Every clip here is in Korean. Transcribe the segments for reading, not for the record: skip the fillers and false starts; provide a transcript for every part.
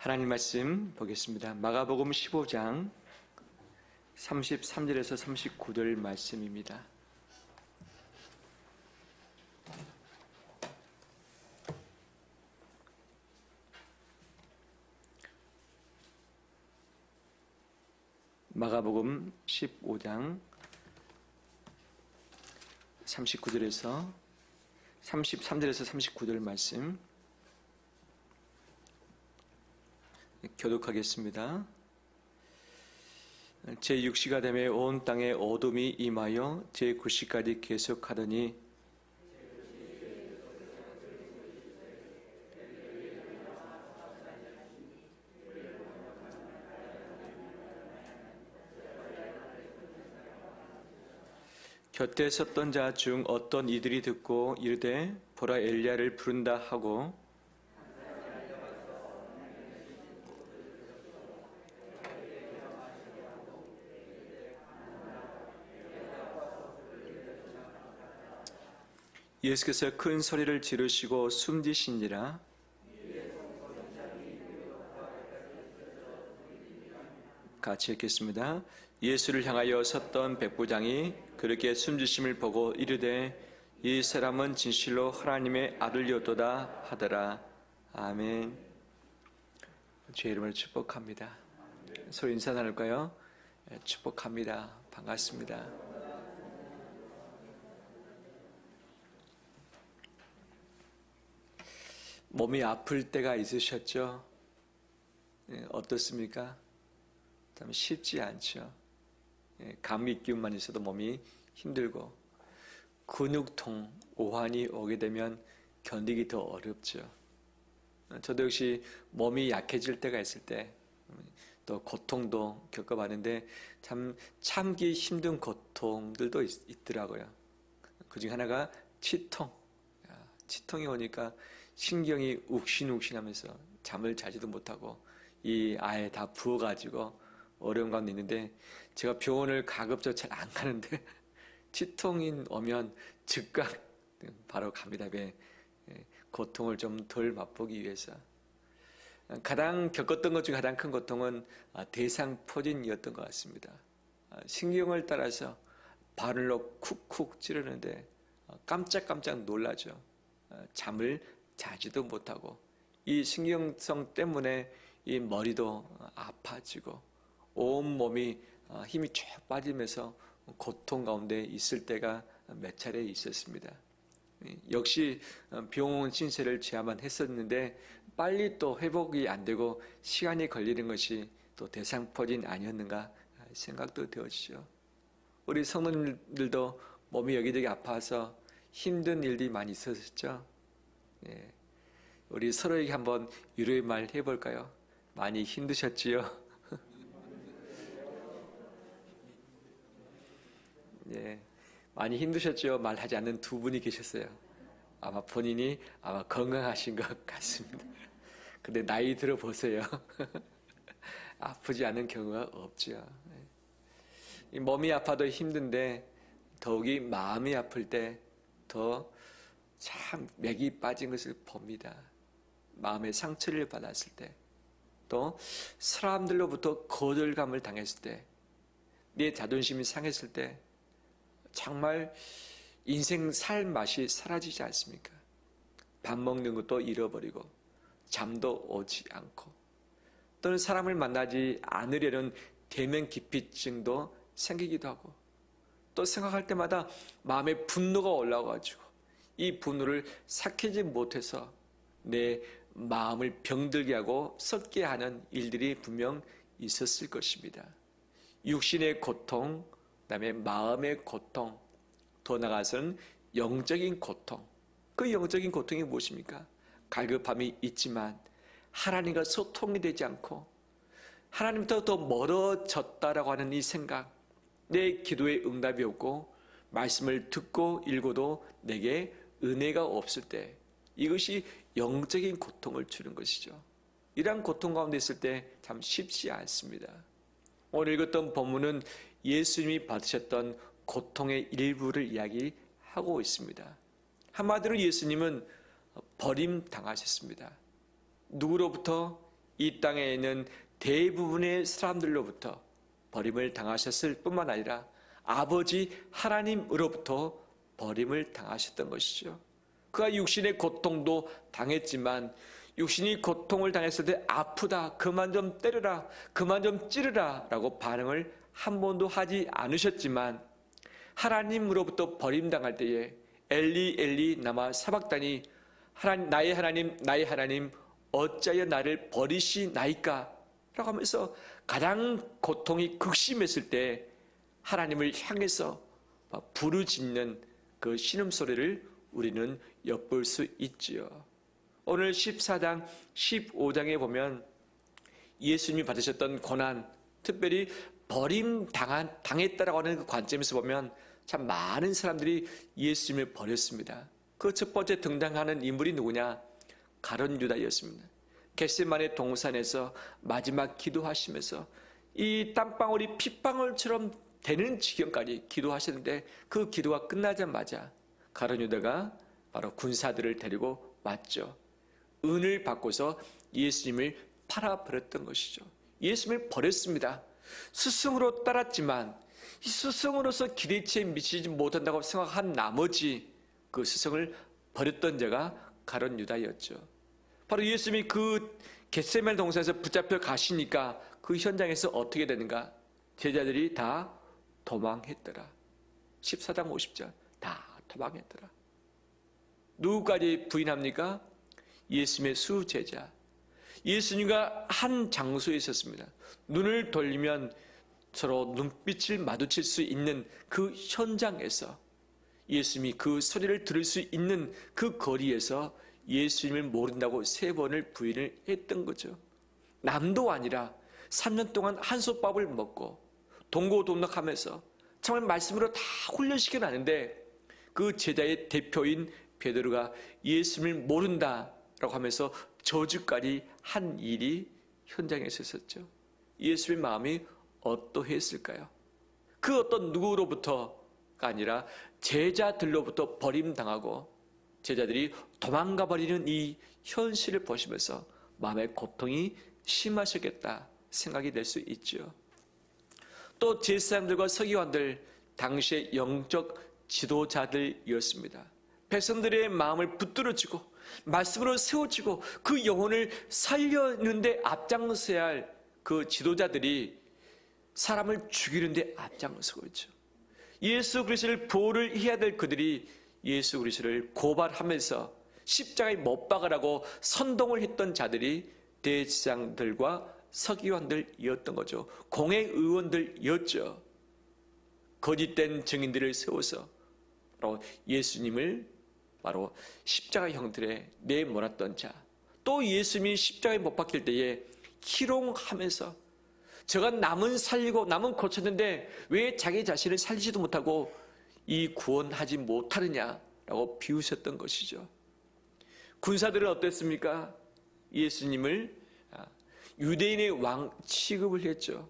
하나님 말씀 보겠습니다. 마가복음 15장 33절에서 39절 말씀입니다. 마가복음 15장 39절에서 33절에서 39절 말씀 교독하겠습니다. 제6시가 되매 온 땅에 어둠이 임하여 제9시까지 계속하더니 곁에 섰던 자 중 어떤 이들이 듣고 이르되 보라 엘리야를 부른다 하고 예수께서 큰 소리를 지르시고 숨지신지라. 같이 읽겠습니다. 예수를 향하여 섰던 백부장이 그렇게 숨지심을 보고 이르되 이 사람은 진실로 하나님의 아들이었도다 하더라. 아멘. 주의 이름을 축복합니다. 서로 인사 나눌까요? 축복합니다. 반갑습니다. 몸이 아플 때가 있으셨죠? 어떻습니까? 참 쉽지 않죠. 감기 기운만 있어도 몸이 힘들고 근육통, 오한이 오게 되면 견디기 더 어렵죠. 저도 역시 몸이 약해질 때가 있을 때 또 고통도 겪어봤는데 참 참기 힘든 고통들도 있더라고요. 그중 하나가 치통. 치통이 오니까 신경이 욱신욱신하면서 잠을 자지도 못하고 이 아예 다 부어가지고 어려운 가운데 있는데 제가 병원을 가급적 잘 안 가는데 치통이 오면 즉각 바로 갑니다. 고통을 좀 덜 맛보기 위해서. 가장 겪었던 것 중 가장 큰 고통은 대상포진이었던 것 같습니다. 신경을 따라서 바늘로 쿡쿡 찌르는데 깜짝깜짝 놀라죠. 잠을 자지도 못하고 이 신경성 때문에 이 머리도 아파지고 온 몸이 힘이 쭉 빠지면서 고통 가운데 있을 때가 몇 차례 있었습니다. 역시 병원 신세를 져야만 했었는데 빨리 또 회복이 안 되고 시간이 걸리는 것이 또 대상포진 아니었는가 생각도 되어지죠. 우리 성도님들도 몸이 여기저기 아파서 힘든 일들이 많이 있었죠. 우리 서로에게 한번 위로의 말 해볼까요? 많이 힘드셨지요? 많이 힘드셨죠? 말하지 않는 두 분이 계셨어요. 아마 본인이 건강하신 것 같습니다. 근데 나이 들어보세요. 아프지 않은 경우가 없죠. 이 몸이 아파도 힘든데 더욱이 마음이 아플 때 더 참 맥이 빠진 것을 봅니다. 마음의 상처를 받았을 때, 또 사람들로부터 거절감을 당했을 때, 내 자존심이 상했을 때 정말 인생 살 맛이 사라지지 않습니까? 밥 먹는 것도 잃어버리고 잠도 오지 않고 또는 사람을 만나지 않으려는 대면기피증도 생기기도 하고 또 생각할 때마다 마음에 분노가 올라와가지고 이 분노를 삭히지 못해서 내 마음을 병들게 하고 썩게 하는 일들이 분명 있었을 것입니다. 육신의 고통, 그다음에 마음의 고통, 더 나아가서는 영적인 고통. 그 영적인 고통이 무엇입니까? 갈급함이 있지만 하나님과 소통이 되지 않고 하나님부터 더 멀어졌다라고 하는 이 생각, 내 기도에 응답이 없고 말씀을 듣고 읽어도 내게 은혜가 없을 때 이것이 영적인 고통을 주는 것이죠. 이러한 고통 가운데 있을 때 참 쉽지 않습니다. 오늘 읽었던 본문은 예수님이 받으셨던 고통의 일부를 이야기하고 있습니다. 한마디로 예수님은 버림당하셨습니다. 누구로부터? 이 땅에 있는 대부분의 사람들로부터 버림을 당하셨을 뿐만 아니라 아버지 하나님으로부터 버림을 당하셨던 것이죠. 그가 육신의 고통도 당했지만 육신이 고통을 당했을 때 아프다, 그만 좀 때려라, 그만 좀 찌르라 라고 반응을 한 번도 하지 않으셨지만 하나님으로부터 버림당할 때에 엘리 엘리 나마 사박다니, 나의 하나님 어찌하여 나를 버리시나이까 라고 하면서 가장 고통이 극심했을 때 하나님을 향해서 부르짖는 그 신음소리를 우리는 엿볼 수 있지요. 오늘 14장 15장에 보면 예수님이 받으셨던 고난, 특별히 당했다라고 하는 그 관점에서 보면 참 많은 사람들이 예수님을 버렸습니다. 그 첫 번째 등장하는 인물이 누구냐? 가룟 유다였습니다. 겟세마네 동산에서 마지막 기도하시면서 이 땀방울이 핏방울처럼 되는 지경까지 기도하셨는데 그 기도가 끝나자마자 가룟 유다가 바로 군사들을 데리고 왔죠. 은을 받고서 예수님을 팔아버렸던 것이죠. 예수님을 버렸습니다. 스승으로 따랐지만 이 스승으로서 기대치에 미치지 못한다고 생각한 나머지 그 스승을 버렸던 자가 가룟 유다였죠. 바로 예수님이 그 겟세마네 동산에서 붙잡혀 가시니까 그 현장에서 어떻게 되는가? 제자들이 다 도망했더라. 14장 50절 다 도망했더라. 누구까지 부인합니까? 예수님의 수제자. 예수님과 한 장소에 있었습니다. 눈을 돌리면 서로 눈빛을 마주칠 수 있는 그 현장에서, 예수님이 그 소리를 들을 수 있는 그 거리에서 예수님을 모른다고 3번을 부인을 했던 거죠. 남도 아니라 3년 동안 한솥밥을 먹고 동고동락하면서 정말 말씀으로 다 훈련시켜놨는데 그 제자의 대표인 베드로가 예수님을 모른다라고 하면서 저주까지 한 일이 현장에서 있었죠. 예수님의 마음이 어떠했을까요? 그 어떤 누구로부터가 아니라 제자들로부터 버림당하고 제자들이 도망가 버리는 이 현실을 보시면서 마음의 고통이 심하셨겠다 생각이 될 수 있죠. 또 제사장들과 서기관들, 당시의 영적 지도자들이었습니다. 백성들의 마음을 붙들어주고 말씀으로 세워주고 그 영혼을 살려는데 앞장서야 할 그 지도자들이 사람을 죽이는데 앞장서고 있죠. 예수 그리스도를 보호를 해야 될 그들이 예수 그리스도를 고발하면서 십자가에 못 박으라고 선동을 했던 자들이 대제사장들과 서기관들이었던 거죠. 공회의원들이었죠. 거짓된 증인들을 세워서 바로 예수님을 바로 십자가 형틀에 내몰았던 자, 또 예수님이 십자가에 못 박힐 때에 희롱하면서 저가 남은 살리고 남은 고쳤는데 왜 자기 자신을 살리지도 못하고 이 구원하지 못하느냐라고 비웃었던 것이죠. 군사들은 어땠습니까? 예수님을 유대인의 왕 취급을 했죠.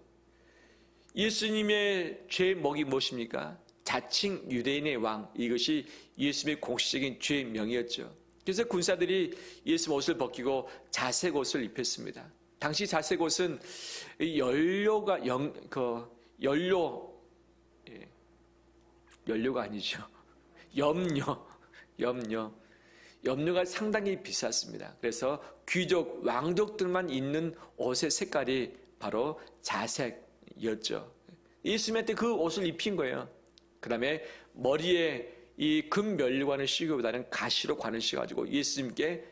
예수님의 죄목이 무엇입니까? 자칭 유대인의 왕, 이것이 예수님의 공식적인 죄명이었죠. 그래서 군사들이 예수님 옷을 벗기고 자색 옷을 입혔습니다. 당시 자색 옷은 연료가 아니죠. 염료가 상당히 비쌌습니다. 그래서 귀족, 왕족들만 입는 옷의 색깔이 바로 자색이었죠. 예수님한테 그 옷을 입힌 거예요. 그 다음에 머리에 이 금면류관을 씌우기보다는 가시로 관을 씌워가지고 예수님께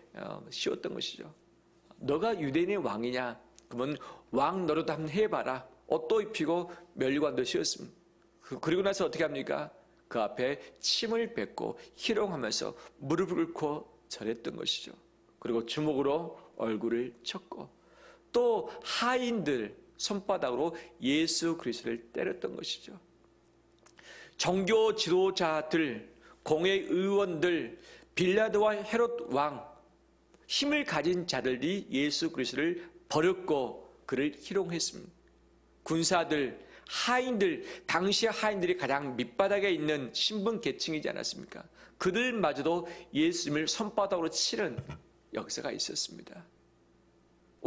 씌웠던 것이죠. 너가 유대인의 왕이냐? 그러면 왕 노릇 한번 해봐라. 옷도 입히고 면류관도 씌웠습니다. 그리고 나서 어떻게 합니까? 그 앞에 침을 뱉고 희롱하면서 무릎을 꿇고 절했던 것이죠. 그리고 주먹으로 얼굴을 쳤고 또 하인들 손바닥으로 예수 그리스도를 때렸던 것이죠. 종교 지도자들, 공회의원들, 빌라도와 헤롯 왕, 힘을 가진 자들이 예수 그리스도를 버렸고 그를 희롱했습니다. 군사들, 하인들, 당시 하인들이 가장 밑바닥에 있는 신분 계층이지 않았습니까? 그들마저도 예수님을 손바닥으로 치는 역사가 있었습니다.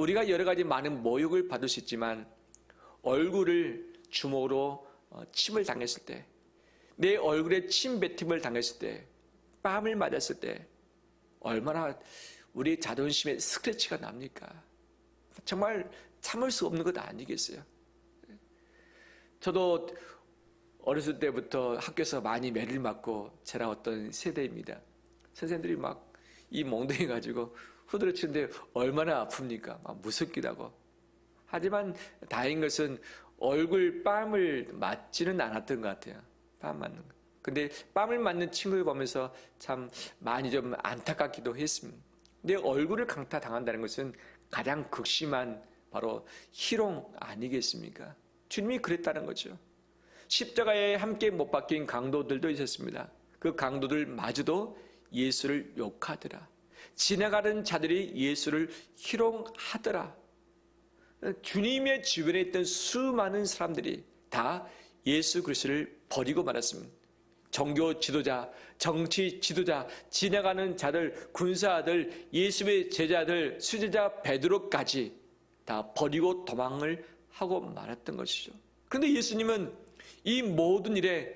우리가 여러 가지 많은 모욕을 받을 수 있지만 얼굴을 주먹으로 침을 당했을 때, 내 얼굴에 침 뱉음을 당했을 때, 뺨을 맞았을 때 얼마나 우리 자존심에 스크래치가 납니까? 정말 참을 수 없는 것 아니겠어요? 저도 어렸을 때부터 학교에서 많이 매를 맞고 자라왔던 세대입니다. 선생님들이 막 이 몽둥이 가지고 후드려 치는데 얼마나 아픕니까? 막 무섭기도 하고. 하지만 다행인 것은 얼굴 뺨을 맞지는 않았던 것 같아요. 뺨 맞는 거. 근데 뺨을 맞는 친구를 보면서 참 많이 좀 안타깝기도 했습니다. 내 얼굴을 강타당한다는 것은 가장 극심한 바로 희롱 아니겠습니까? 주님이 그랬다는 거죠. 십자가에 함께 못 박힌 강도들도 있었습니다. 그 강도들마저도 예수를 욕하더라. 지나가는 자들이 예수를 희롱하더라. 주님의 주변에 있던 수많은 사람들이 다 예수 그리스도를 버리고 말았습니다. 종교 지도자, 정치 지도자, 지나가는 자들, 군사들, 예수의 제자들, 수제자 베드로까지 다 버리고 도망을 하고 말았던 것이죠. 그런데 예수님은 이 모든 일에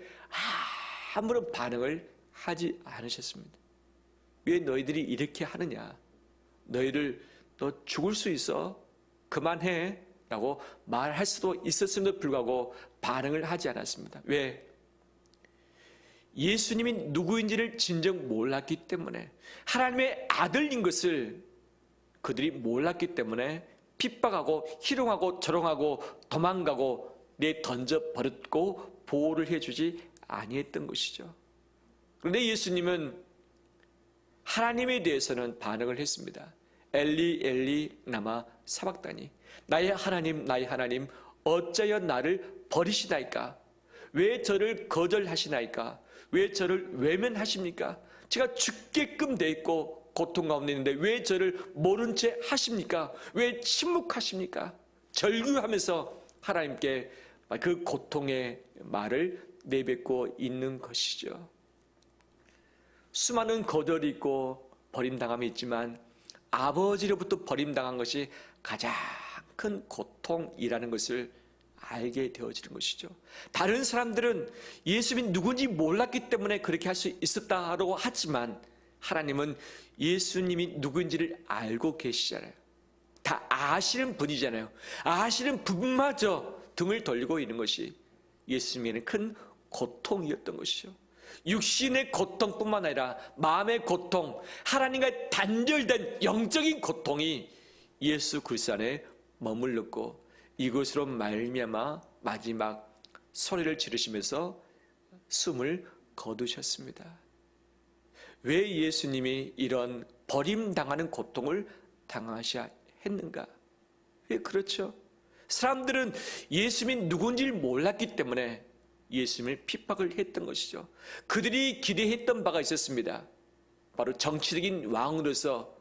아무런 반응을 하지 않으셨습니다. 왜 너희들이 이렇게 하느냐? 너희들 너 죽을 수 있어? 그만해 라고 말할 수도 있었음에도 불구하고 반응을 하지 않았습니다. 왜? 예수님이 누구인지를 진정 몰랐기 때문에, 하나님의 아들인 것을 그들이 몰랐기 때문에 핍박하고 희롱하고 조롱하고 도망가고 던져버렸고 보호를 해주지 아니했던 것이죠. 그런데 예수님은 하나님에 대해서는 반응을 했습니다. 엘리 엘리 나마 사박다니, 나의 하나님 어찌하여 나를 버리시나이까? 왜 저를 거절하시나이까? 왜 저를 외면하십니까? 제가 죽게끔 돼 있고 고통 가운데 있는데 왜 저를 모른 채 하십니까? 왜 침묵하십니까? 절규하면서 하나님께 그 고통의 말을 내뱉고 있는 것이죠. 수많은 거절이 있고 버림당함이 있지만 아버지로부터 버림당한 것이 가장 큰 고통이라는 것을 알게 되어지는 것이죠. 다른 사람들은 예수님이 누군지 몰랐기 때문에 그렇게 할 수 있었다고 하지만 하나님은 예수님이 누군지를 알고 계시잖아요. 다 아시는 분이잖아요. 아시는 분마저 등을 돌리고 있는 것이 예수님에게는 큰 고통이었던 것이죠. 육신의 고통뿐만 아니라 마음의 고통, 하나님과 단절된 영적인 고통이 예수 그리스도 안에 머물렀고 이것으로 말미암아 마지막 소리를 지르시면서 숨을 거두셨습니다. 왜 예수님이 이런 버림당하는 고통을 당하셔야 했는가? 왜 그렇죠? 사람들은 예수님이 누군지를 몰랐기 때문에 예수님을 핍박을 했던 것이죠. 그들이 기대했던 바가 있었습니다. 바로 정치적인 왕으로서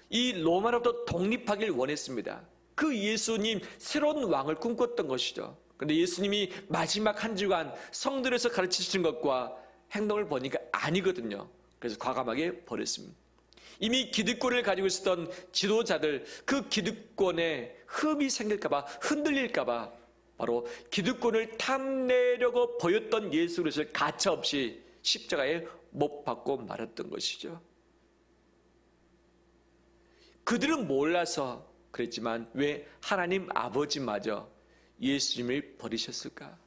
이 로마로부터 독립하길 원했습니다. 그 예수님 새로운 왕을 꿈꿨던 것이죠. 그런데 예수님이 마지막 한 주간 성들에서 가르치신 것과 행동을 보니까 아니거든요. 그래서 과감하게 버렸습니다. 이미 기득권을 가지고 있었던 지도자들, 그 기득권에 흠이 생길까봐, 흔들릴까봐 바로 기득권을 탐내려고 보였던 예수 그리스도를 가차없이 십자가에 못 박고 말았던 것이죠. 그들은 몰라서 그랬지만 왜 하나님 아버지마저 예수님을 버리셨을까?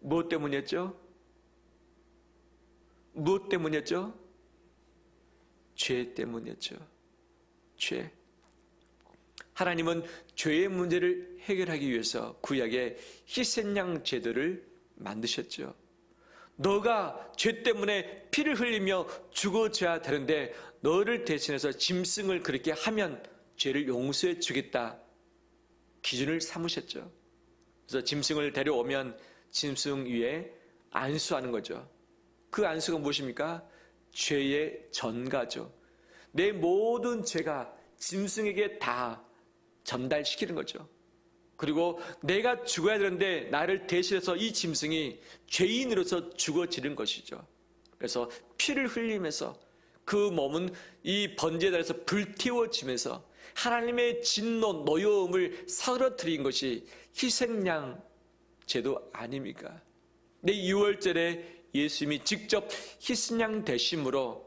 무엇 때문이었죠? 무엇 때문이었죠? 죄 때문이었죠. 죄. 하나님은 죄의 문제를 해결하기 위해서 구약의 희생양 제도를 만드셨죠. 너가 죄 때문에 피를 흘리며 죽어져야 되는데 너를 대신해서 짐승을 그렇게 하면 죄를 용서해 주겠다 기준을 삼으셨죠. 그래서 짐승을 데려오면 짐승 위에 안수하는 거죠. 그 안수가 무엇입니까? 죄의 전가죠. 내 모든 죄가 짐승에게 다 전달시키는 거죠. 그리고 내가 죽어야 되는데 나를 대신해서 이 짐승이 죄인으로서 죽어지는 것이죠. 그래서 피를 흘리면서 그 몸은 이 번제단에서 불태워지면서 하나님의 진노, 노여움을 사그러뜨린 것이 희생양 제도 아닙니까? 내 6월절에 예수님이 직접 희생양 되심으로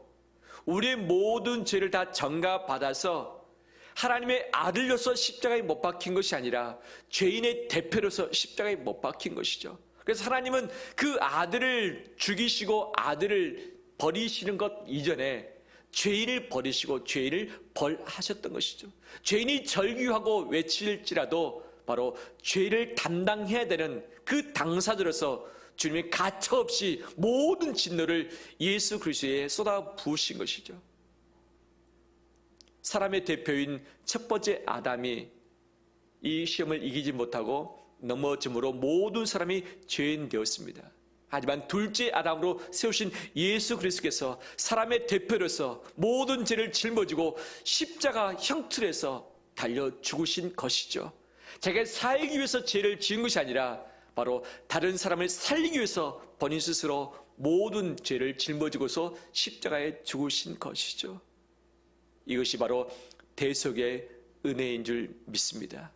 우리의 모든 죄를 다 전가받아서 하나님의 아들로서 십자가에 못 박힌 것이 아니라 죄인의 대표로서 십자가에 못 박힌 것이죠. 그래서 하나님은 그 아들을 죽이시고 아들을 버리시는 것 이전에 죄인을 버리시고 죄인을 벌하셨던 것이죠. 죄인이 절규하고 외칠지라도 바로 죄를 담당해야 되는 그 당사자로서 주님이 가차없이 모든 진노를 예수 그리스도에 쏟아 부으신 것이죠. 사람의 대표인 첫 번째 아담이 이 시험을 이기지 못하고 넘어짐으로 모든 사람이 죄인 되었습니다. 하지만 둘째 아담으로 세우신 예수 그리스도께서 사람의 대표로서 모든 죄를 짊어지고 십자가 형틀에서 달려 죽으신 것이죠. 자기가 살기 위해서 죄를 지은 것이 아니라 바로 다른 사람을 살리기 위해서 본인 스스로 모든 죄를 짊어지고서 십자가에 죽으신 것이죠. 이것이 바로 대속의 은혜인 줄 믿습니다.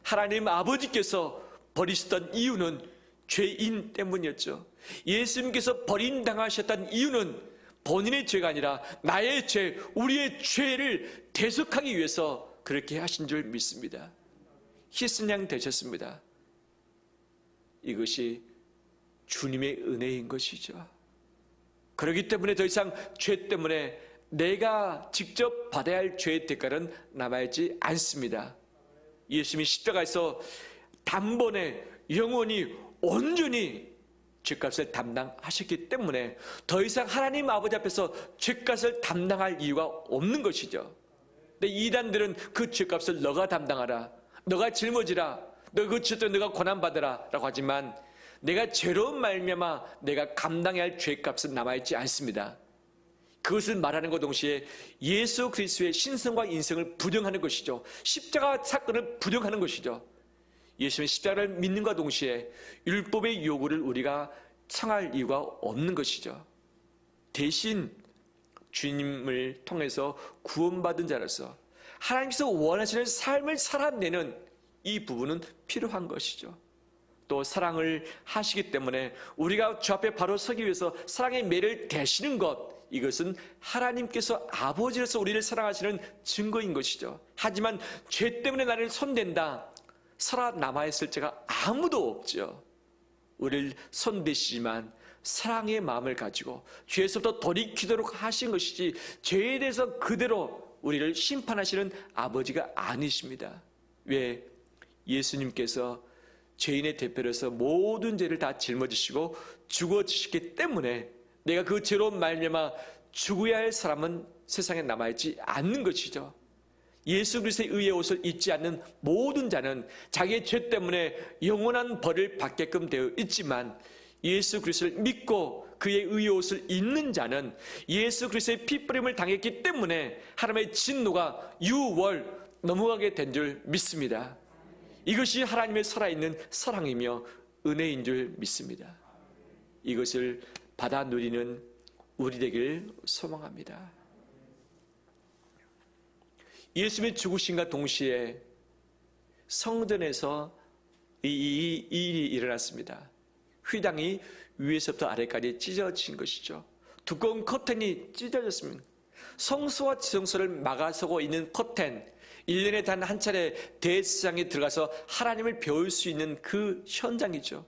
하나님 아버지께서 버리셨던 이유는 죄인 때문이었죠. 예수님께서 버림당하셨던 이유는 본인의 죄가 아니라 나의 죄, 우리의 죄를 대속하기 위해서 그렇게 하신 줄 믿습니다. 희생양 되셨습니다. 이것이 주님의 은혜인 것이죠. 그렇기 때문에 더 이상 죄 때문에 내가 직접 받아야 할 죄의 대가는 남아있지 않습니다. 예수님이 십자가에서 단번에 영원히 온전히 죄값을 담당하셨기 때문에 더 이상 하나님 아버지 앞에서 죄값을 담당할 이유가 없는 것이죠. 근데 이단들은 그 죄값을 너가 담당하라, 너가 짊어지라, 너 그 죄도 너가 고난받으라 라고 하지만 내가 죄로 말미암아 내가 감당해야 할 죄값은 남아있지 않습니다. 그것을 말하는 것 동시에 예수 그리스도의 신성과 인성을 부정하는 것이죠. 십자가 사건을 부정하는 것이죠. 예수님의 십자가를 믿는과 동시에 율법의 요구를 우리가 청할 이유가 없는 것이죠. 대신 주님을 통해서 구원받은 자로서 하나님께서 원하시는 삶을 살아내는 이 부분은 필요한 것이죠. 또 사랑을 하시기 때문에 우리가 주 앞에 바로 서기 위해서 사랑의 매를 대시는 것, 이것은 하나님께서 아버지로서 우리를 사랑하시는 증거인 것이죠. 하지만 죄 때문에 나를 손댄다, 살아남아있을 자가 아무도 없죠. 우리를 손대시지만 사랑의 마음을 가지고 죄에서부터 돌이키도록 하신 것이지 죄에 대해서 그대로 우리를 심판하시는 아버지가 아니십니다. 왜? 예수님께서 죄인의 대표로서 모든 죄를 다 짊어지시고 죽어지셨기 때문에 내가 그 죄로 말미암아 죽어야 할 사람은 세상에 남아있지 않는 것이죠. 예수 그리스도의 의의 옷을 입지 않는 모든 자는 자기의 죄 때문에 영원한 벌을 받게끔 되어 있지만 예수 그리스도를 믿고 그의 의의 옷을 입는 자는 예수 그리스도의 피뿌림을 당했기 때문에 하나님의 진노가 유월 넘어가게 된 줄 믿습니다. 이것이 하나님의 살아있는 사랑이며 은혜인 줄 믿습니다. 이것을 받아 누리는 우리 되길 소망합니다. 예수님의 죽으심과 동시에 성전에서 이 일이 일어났습니다. 휘당이 위에서부터 아래까지 찢어진 것이죠. 두꺼운 커튼이 찢어졌습니다. 성소와 지성소를 막아서고 있는 커튼, 1년에 단 한 차례 대제사장에 들어가서 하나님을 배울 수 있는 그 현장이죠.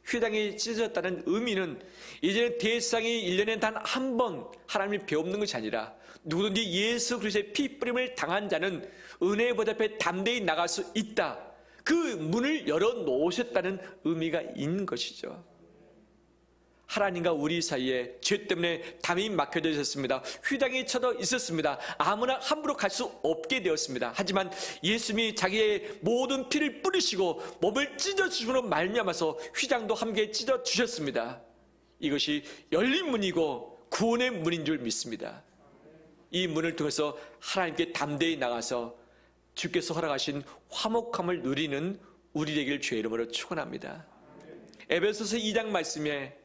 휘당이 찢어졌다는 의미는 이제는 대제사장이 1년에 단 한 번 하나님을 배우는 것이 아니라 누구든지 예수 그리스도의 피 뿌림을 당한 자는 은혜의 보좌 앞에 담대히 나갈 수 있다. 그 문을 열어놓으셨다는 의미가 있는 것이죠. 하나님과 우리 사이에 죄 때문에 담이 막혀져 있었습니다. 휘당이 쳐져 있었습니다. 아무나 함부로 갈 수 없게 되었습니다. 하지만 예수님이 자기의 모든 피를 뿌리시고 몸을 찢어주심으로 말미암아서 휘장도 함께 찢어주셨습니다. 이것이 열린 문이고 구원의 문인 줄 믿습니다. 이 문을 통해서 하나님께 담대히 나가서 주께서 허락하신 화목함을 누리는 우리 되길 주의 이름으로 축원합니다. 에베소서 2장 말씀에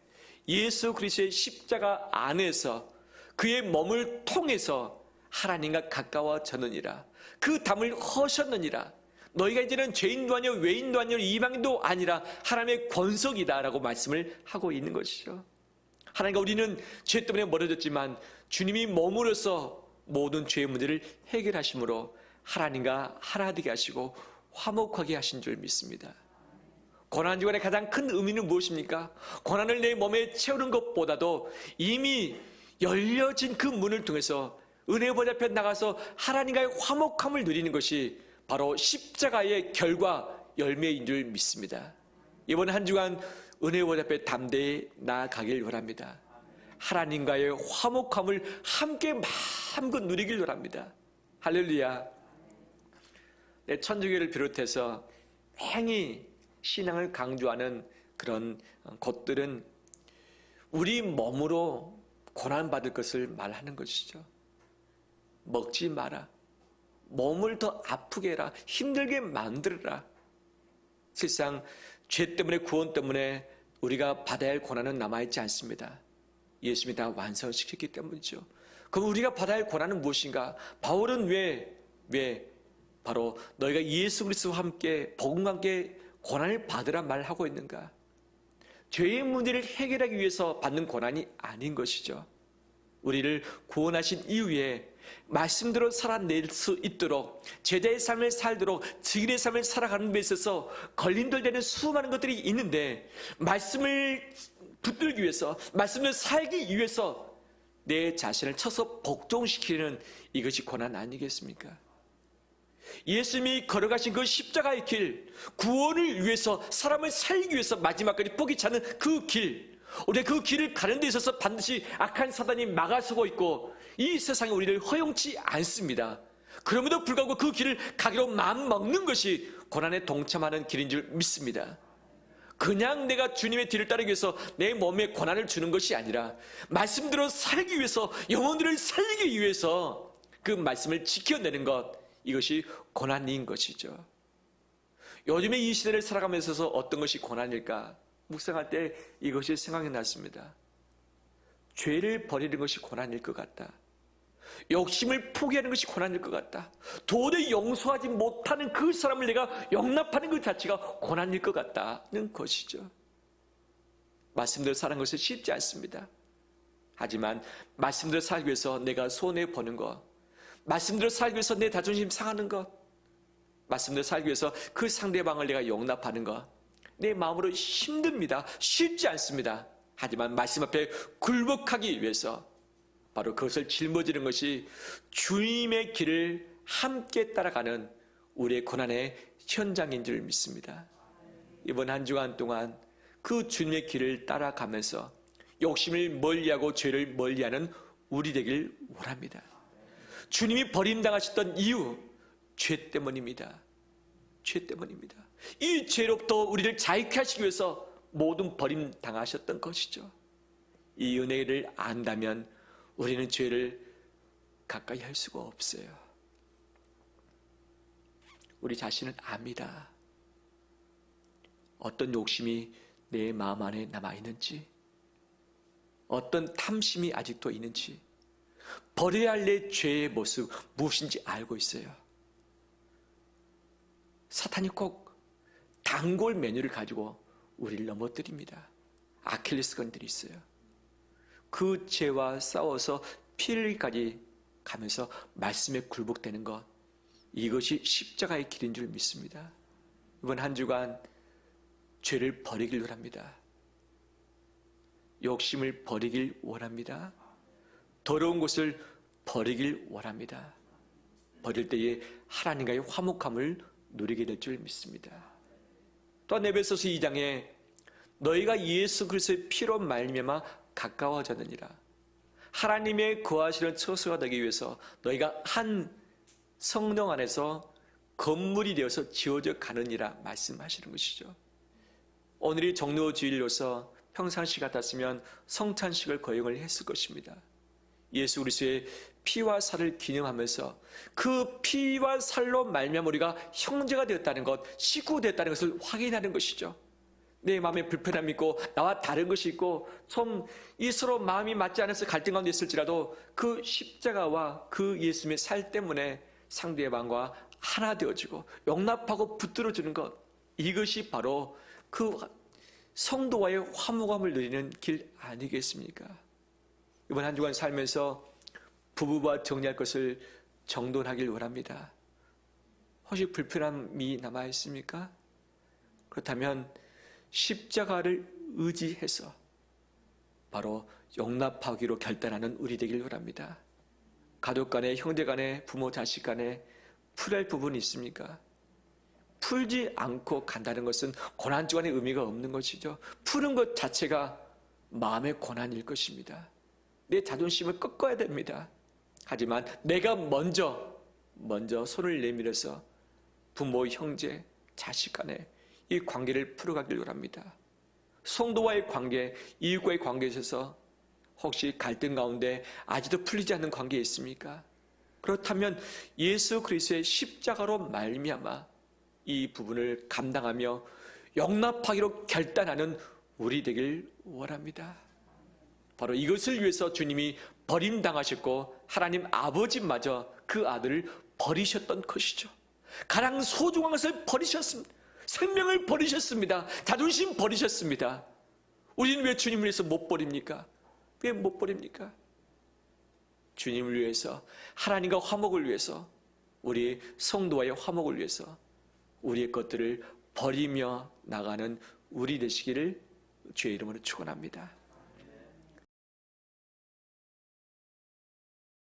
예수 그리스도의 십자가 안에서 그의 몸을 통해서 하나님과 가까워졌느니라. 그 담을 허셨느니라. 너희가 이제는 죄인도 아니요 외인도 아니요 이방인도 아니라 하나님의 권속이다라고 말씀을 하고 있는 것이죠. 하나님과 우리는 죄 때문에 멀어졌지만 주님이 몸으로서 모든 죄의 문제를 해결하심으로 하나님과 하나 되게 하시고 화목하게 하신 줄 믿습니다. 고난주간의 가장 큰 의미는 무엇입니까? 고난을 내 몸에 채우는 것보다도 이미 열려진 그 문을 통해서 은혜의 보좌 앞에 나가서 하나님과의 화목함을 누리는 것이 바로 십자가의 결과 열매인 줄 믿습니다. 이번 한 주간 은혜의 보좌 앞에 담대히 나아가길 원합니다. 하나님과의 화목함을 함께 마음껏 누리길 원합니다. 할렐루야. 내 천주교를 비롯해서 행히 신앙을 강조하는 그런 것들은 우리 몸으로 고난받을 것을 말하는 것이죠. 먹지 마라. 몸을 더 아프게 해라. 힘들게 만들어라. 실상 죄 때문에 구원 때문에 우리가 받아야 할 고난은 남아있지 않습니다. 예수님이 다 완성시켰기 때문이죠. 그럼 우리가 받아야 할 고난은 무엇인가? 바울은 왜 바로 너희가 예수 그리스도와 함께 복음과 함께 고난을 받으라 말하고 있는가? 죄의 문제를 해결하기 위해서 받는 고난이 아닌 것이죠. 우리를 구원하신 이후에 말씀대로 살아낼 수 있도록 제자의 삶을 살도록 증인의 삶을 살아가는 데 있어서 걸림돌 되는 수많은 것들이 있는데 말씀을 붙들기 위해서 말씀을 살기 위해서 내 자신을 쳐서 복종시키는 이것이 고난 아니겠습니까? 예수님이 걸어가신 그 십자가의 길, 구원을 위해서 사람을 살기 위해서 마지막까지 포기치 않은 그 길, 우리가 그 길을 가는 데 있어서 반드시 악한 사단이 막아서고 있고 이 세상에 우리를 허용치 않습니다. 그럼에도 불구하고 그 길을 가기로 마음먹는 것이 고난에 동참하는 길인 줄 믿습니다. 그냥 내가 주님의 뒤를 따르기 위해서 내 몸에 고난을 주는 것이 아니라 말씀대로 살기 위해서 영혼들을 살리기 위해서 그 말씀을 지켜내는 것, 이것이 고난인 것이죠. 요즘에 이 시대를 살아가면서 어떤 것이 고난일까? 묵상할 때 이것이 생각이 났습니다. 죄를 버리는 것이 고난일 것 같다. 욕심을 포기하는 것이 고난일 것 같다. 도저히 용서하지 못하는 그 사람을 내가 용납하는 것 자체가 고난일 것 같다는 것이죠. 말씀대로 사는 것은 쉽지 않습니다. 하지만 말씀대로 살기 위해서 내가 손해보는 것, 말씀대로 살기 위해서 내 자존심 상하는 것, 말씀대로 살기 위해서 그 상대방을 내가 용납하는 것, 내 마음으로 힘듭니다. 쉽지 않습니다. 하지만 말씀 앞에 굴복하기 위해서 바로 그것을 짊어지는 것이 주님의 길을 함께 따라가는 우리의 고난의 현장인 줄 믿습니다. 이번 한 주간 동안 그 주님의 길을 따라가면서 욕심을 멀리하고 죄를 멀리하는 우리 되길 원합니다. 주님이 버림당하셨던 이유, 죄 때문입니다. 죄 때문입니다. 이 죄로부터 우리를 자유케 하시기 위해서 모든 버림당하셨던 것이죠. 이 은혜를 안다면 우리는 죄를 가까이 할 수가 없어요. 우리 자신은 압니다. 어떤 욕심이 내 마음 안에 남아있는지, 어떤 탐심이 아직도 있는지, 버려야 할 내 죄의 모습 무엇인지 알고 있어요. 사탄이 꼭 단골 메뉴를 가지고 우리를 넘어뜨립니다. 아킬레스건들이 있어요. 그 죄와 싸워서 피를 흘리기까지 가면서 말씀에 굴복되는 것, 이것이 십자가의 길인 줄 믿습니다. 이번 한 주간 죄를 버리길 원합니다. 욕심을 버리길 원합니다. 더러운 것을 버리길 원합니다. 버릴 때에 하나님과의 화목함을 누리게 될 줄 믿습니다. 또한 에베소서 2장에 너희가 예수 그리스도의 피로 말미암아 가까워졌느니라. 하나님의 거하시는 처소가 되기 위해서 너희가 한 성령 안에서 건물이 되어서 지어져 가느니라 말씀하시는 것이죠. 오늘이 종료주일로서 평상시 같았으면 성찬식을 거행을 했을 것입니다. 예수 그리스도의 피와 살을 기념하면서 그 피와 살로 말미암아 우리가 형제가 되었다는 것, 식구가 되었다는 것을 확인하는 것이죠. 내 마음에 불편함이 있고 나와 다른 것이 있고 좀 이 서로 마음이 맞지 않아서 갈등 가운데 있을지라도 그 십자가와 그 예수님의 살 때문에 상대방과 하나 되어지고 용납하고 붙들어주는 것, 이것이 바로 그 성도와의 화목함을 누리는 길 아니겠습니까? 이번 한 주간 살면서 부부와 정리할 것을 정돈하길 원합니다. 혹시 불편함이 남아 있습니까? 그렇다면 십자가를 의지해서 바로 용납하기로 결단하는 우리 되길 원합니다. 가족 간에, 형제 간에, 부모 자식 간에 풀할 부분이 있습니까? 풀지 않고 간다는 것은 고난 주간의 의미가 없는 것이죠. 푸는 것 자체가 마음의 고난일 것입니다. 내 자존심을 꺾어야 됩니다. 하지만 내가 먼저 손을 내밀어서 부모, 형제, 자식 간에 이 관계를 풀어가길 원합니다. 성도와의 관계, 이웃과의 관계에 있어서 혹시 갈등 가운데 아직도 풀리지 않는 관계에 있습니까? 그렇다면 예수 그리스도의 십자가로 말미암아 이 부분을 감당하며 용납하기로 결단하는 우리 되길 원합니다. 바로 이것을 위해서 주님이 버림당하셨고 하나님 아버지마저 그 아들을 버리셨던 것이죠. 가장 소중한 것을 버리셨습니다. 생명을 버리셨습니다. 자존심 버리셨습니다. 우리는 왜 주님을 위해서 못 버립니까? 왜 못 버립니까? 주님을 위해서, 하나님과 화목을 위해서, 우리 성도와의 화목을 위해서 우리의 것들을 버리며 나가는 우리 되시기를 주의 이름으로 축원합니다.